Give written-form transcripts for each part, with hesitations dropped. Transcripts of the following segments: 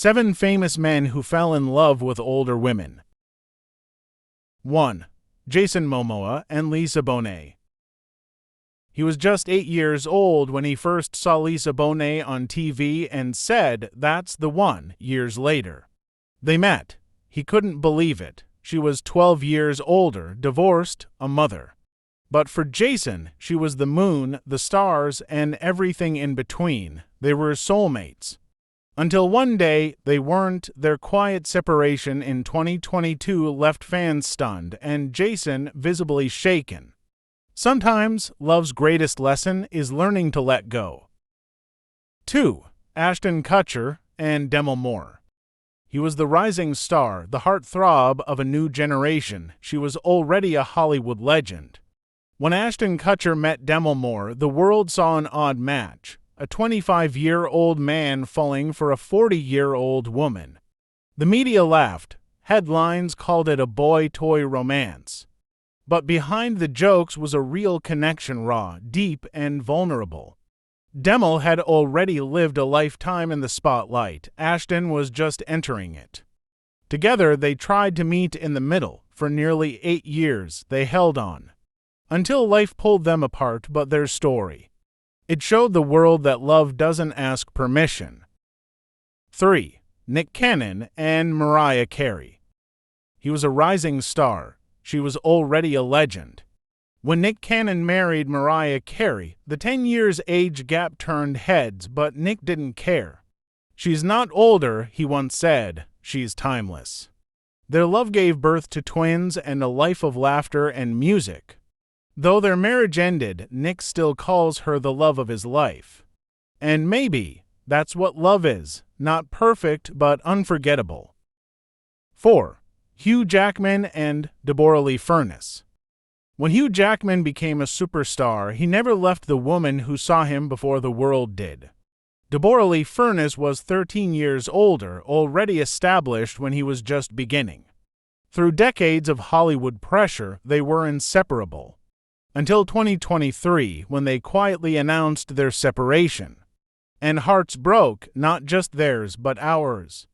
7 famous men who fell in love with older women. 1. Jason Momoa and Lisa Bonet. He was just 8 years old when he first saw Lisa Bonet on TV and said, "That's the one," years later. They met. He couldn't believe it. She was 12 years older, divorced, a mother. But for Jason, she was the moon, the stars, and everything in between. They were soulmates. Until one day, they weren't. Their quiet separation in 2022 left fans stunned and Jason visibly shaken. Sometimes, love's greatest lesson is learning to let go. 2. Ashton Kutcher and Demi Moore. He was the rising star, the heartthrob of a new generation. She was already a Hollywood legend. When Ashton Kutcher met Demi Moore, the world saw an odd match. A 25-year-old man falling for a 40-year-old woman. The media laughed. Headlines called it a boy-toy romance. But behind the jokes was a real connection, raw, deep, and vulnerable. Demi had already lived a lifetime in the spotlight. Ashton was just entering it. Together, they tried to meet in the middle. For nearly 8 years, they held on. Until life pulled them apart, but their story. It showed the world that love doesn't ask permission. 3. Nick Cannon and Mariah Carey. He was a rising star. She was already a legend. When Nick Cannon married Mariah Carey, the 10 years age gap turned heads, but Nick didn't care. "She's not older," he once said. "She's timeless." Their love gave birth to twins and a life of laughter and music. Though their marriage ended, Nick still calls her the love of his life. And maybe that's what love is, not perfect but unforgettable. 4. Hugh Jackman and Deborah Lee Furness. When Hugh Jackman became a superstar, he never left the woman who saw him before the world did. Deborah Lee Furness was 13 years older, already established when he was just beginning. Through decades of Hollywood pressure, they were inseparable. Until 2023, when they quietly announced their separation. And hearts broke, not just theirs, but ours.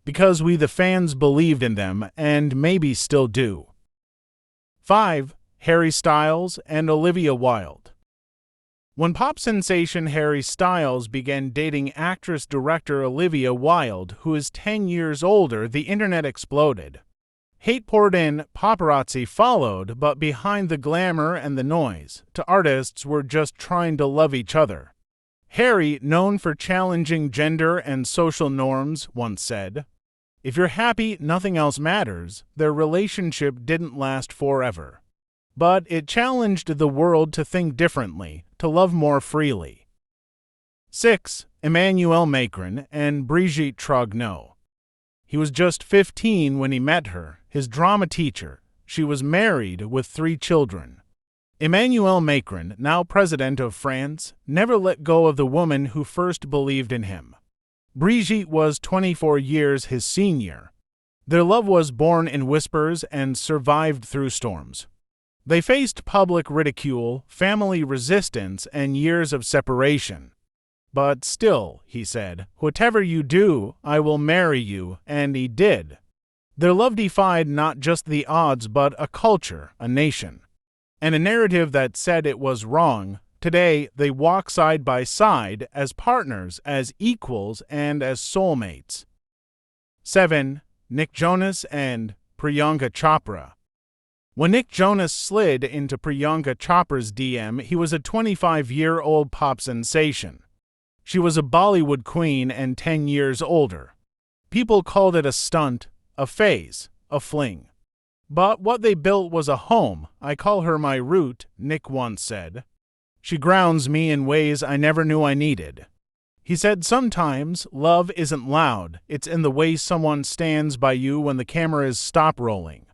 Because we the fans believed in them, and maybe still do. 5. Harry Styles and Olivia Wilde. When pop sensation Harry Styles began dating actress-director Olivia Wilde, who is 10 years older, the internet exploded. Hate poured in, paparazzi followed, but behind the glamour and the noise, to artists were just trying to love each other. Harry, known for challenging gender and social norms, once said, "If you're happy, nothing else matters." Their relationship didn't last forever. But it challenged the world to think differently, to love more freely. 6. Emmanuel Macron and Brigitte Trogneux. He was just 15 when he met her, his drama teacher. She was married with 3 children. Emmanuel Macron, now president of France, never let go of the woman who first believed in him. Brigitte was 24 years his senior. Their love was born in whispers and survived through storms. They faced public ridicule, family resistance, and years of separation. But still, he said, "Whatever you do, I will marry you," and he did. Their love defied not just the odds but a culture, a nation, and a narrative that said it was wrong. Today, they walk side by side as partners, as equals, and as soulmates. 7. Nick Jonas and Priyanka Chopra. When Nick Jonas slid into Priyanka Chopra's DM, he was a 25-year-old pop sensation. She was a Bollywood queen and 10 years older. People called it a stunt, a phase, a fling. But what they built was a home. "I call her my root," Nick once said. "She grounds me in ways I never knew I needed." He said sometimes love isn't loud, it's in the way someone stands by you when the cameras stop rolling.